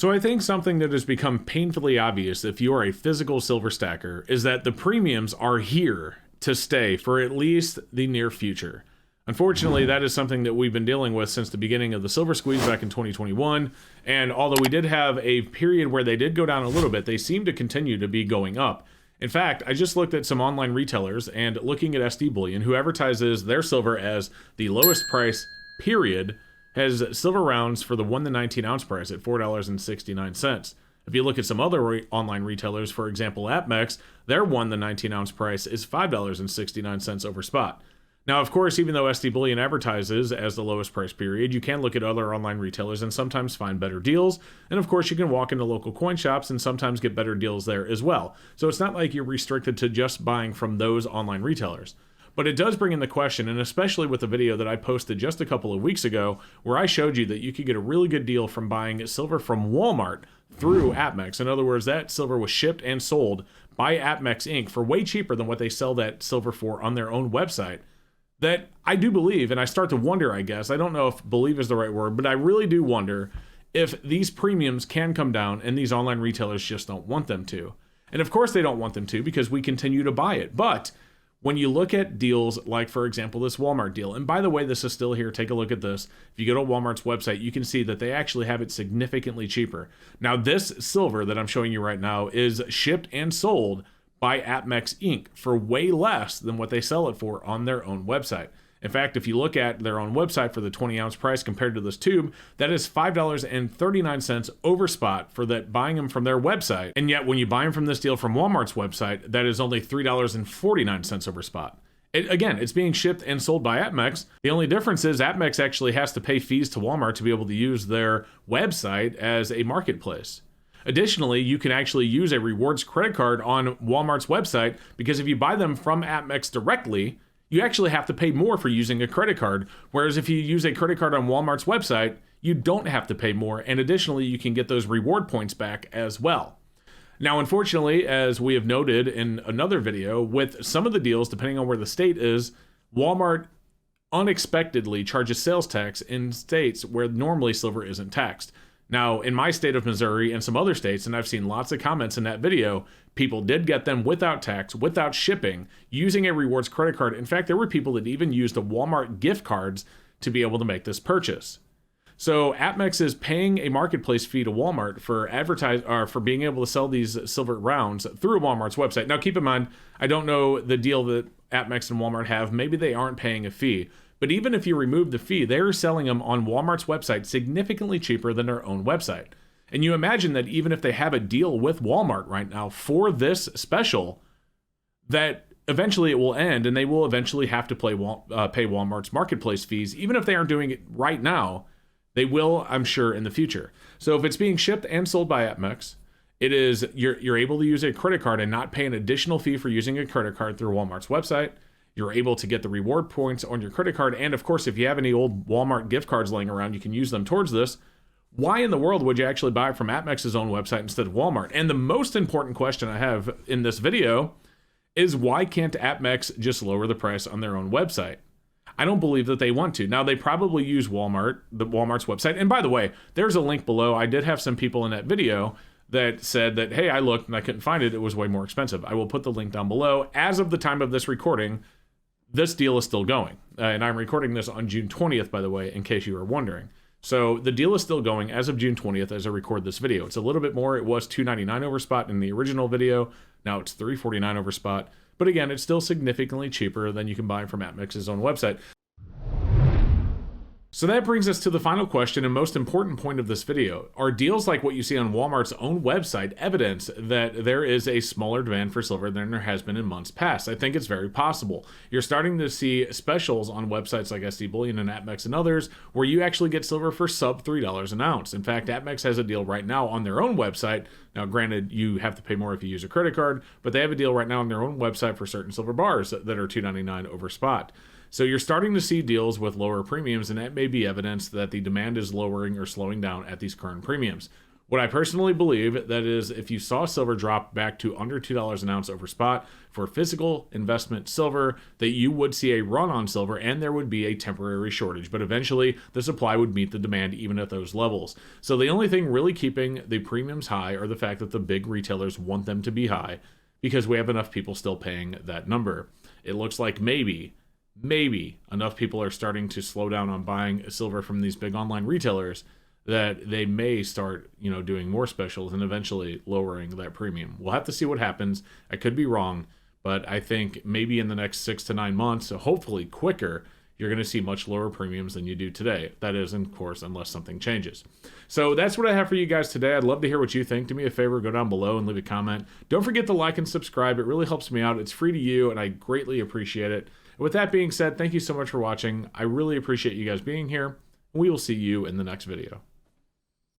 So I think something that has become painfully obvious if you are a physical silver stacker is that the premiums are here to stay for at least the near future. Unfortunately, that is something that we've been dealing with since the beginning of the silver squeeze back in 2021. And although we did have a period where they did go down a little bit, they seem to continue to be going up. In fact, I just looked at some online retailers and looking at SD Bullion, who advertises their silver as the lowest price, period, has silver rounds for the 1 to 19 ounce price at $4.69. If you look at some other online retailers, for example, APMEX, their 1 to 19 ounce price is $5.69 over spot. Now, of course, even though SD Bullion advertises as the lowest price period, you can look at other online retailers and sometimes find better deals. And of course, you can walk into local coin shops and sometimes get better deals there as well. So it's not like you're restricted to just buying from those online retailers. But it does bring in the question, and especially with the video that I posted just a couple of weeks ago, where I showed you that you could get a really good deal from buying silver from Walmart through APMEX. In other words, that silver was shipped and sold by APMEX Inc. for way cheaper than what they sell that silver for on their own website. That I do believe, and I start to wonder, I guess, I don't know if believe is the right word, but I really do wonder if these premiums can come down and these online retailers just don't want them to. And of course they don't want them to because we continue to buy it. But when you look at deals like, for example, this Walmart deal, and by the way, this is still here, take a look at this. If you go to Walmart's website, you can see that they actually have it significantly cheaper. Now, this silver that I'm showing you right now is shipped and sold by APMEX Inc. for way less than what they sell it for on their own website. In fact, if you look at their own website for the 20 ounce price compared to this tube, that is $5.39 over spot for that buying them from their website. And yet when you buy them from this deal from Walmart's website, that is only $3.49 over spot. Again, it's being shipped and sold by APMEX. The only difference is APMEX actually has to pay fees to Walmart to be able to use their website as a marketplace. Additionally, you can actually use a rewards credit card on Walmart's website because if you buy them from APMEX directly, you actually have to pay more for using a credit card. Whereas if you use a credit card on Walmart's website, you don't have to pay more. And additionally, you can get those reward points back as well. Now, unfortunately, as we have noted in another video, with some of the deals, depending on where the state is, Walmart unexpectedly charges sales tax in states where normally silver isn't taxed. Now, in my state of Missouri and some other states, and I've seen lots of comments in that video, people did get them without tax, without shipping, using a rewards credit card. In fact, there were people that even used the Walmart gift cards to be able to make this purchase. So APMEX is paying a marketplace fee to Walmart for being able to sell these silver rounds through Walmart's website. Now, keep in mind, I don't know the deal that APMEX and Walmart have. Maybe they aren't paying a fee. But even if you remove the fee, they're selling them on Walmart's website significantly cheaper than their own website. And you imagine that even if they have a deal with Walmart right now for this special, that eventually it will end and they will eventually have to pay Walmart's marketplace fees. Even if they aren't doing it right now, they will, I'm sure, in the future. So if it's being shipped and sold by APMEX, it is you're able to use a credit card and not pay an additional fee for using a credit card through Walmart's website. You're able to get the reward points on your credit card. And of course, if you have any old Walmart gift cards laying around, you can use them towards this. Why in the world would you actually buy it from APMEX's own website instead of Walmart? And the most important question I have in this video is why can't APMEX just lower the price on their own website? I don't believe that they want to. Now, they probably use Walmart's website. And by the way, there's a link below. I did have some people in that video that said that, hey, I looked and I couldn't find it. It was way more expensive. I will put the link down below. As of the time of this recording, this deal is still going. And I'm recording this on June 20th, by the way, in case you were wondering. So the deal is still going as of June 20th as I record this video. It's a little bit more. It was $2.99 over spot in the original video. Now it's $3.49 over spot. But again, it's still significantly cheaper than you can buy from APMEX's own website. So that brings us to the final question and most important point of this video. Are deals like what you see on Walmart's own website evidence that there is a smaller demand for silver than there has been in months past? I think it's very possible. You're starting to see specials on websites like SD Bullion and APMEX and others where you actually get silver for sub $3 an ounce. In fact, APMEX has a deal right now on their own website. Now, granted, you have to pay more if you use a credit card, but they have a deal right now on their own website for certain silver bars that are $2.99 over spot. So you're starting to see deals with lower premiums, and that may be evidence that the demand is lowering or slowing down at these current premiums. What I personally believe that is if you saw silver drop back to under $2 an ounce over spot for physical investment silver, that you would see a run on silver and there would be a temporary shortage, but eventually the supply would meet the demand even at those levels. So the only thing really keeping the premiums high are the fact that the big retailers want them to be high because we have enough people still paying that number. It looks like maybe enough people are starting to slow down on buying silver from these big online retailers that they may start, doing more specials and eventually lowering that premium. We'll have to see what happens. I could be wrong, but I think maybe in the next 6 to 9 months, so hopefully quicker, you're going to see much lower premiums than you do today. That is, of course, unless something changes. So that's what I have for you guys today. I'd love to hear what you think. Do me a favor, go down below and leave a comment. Don't forget to like and subscribe. It really helps me out. It's free to you, and I greatly appreciate it. With that being said, thank you so much for watching. I really appreciate you guys being here. We will see you in the next video.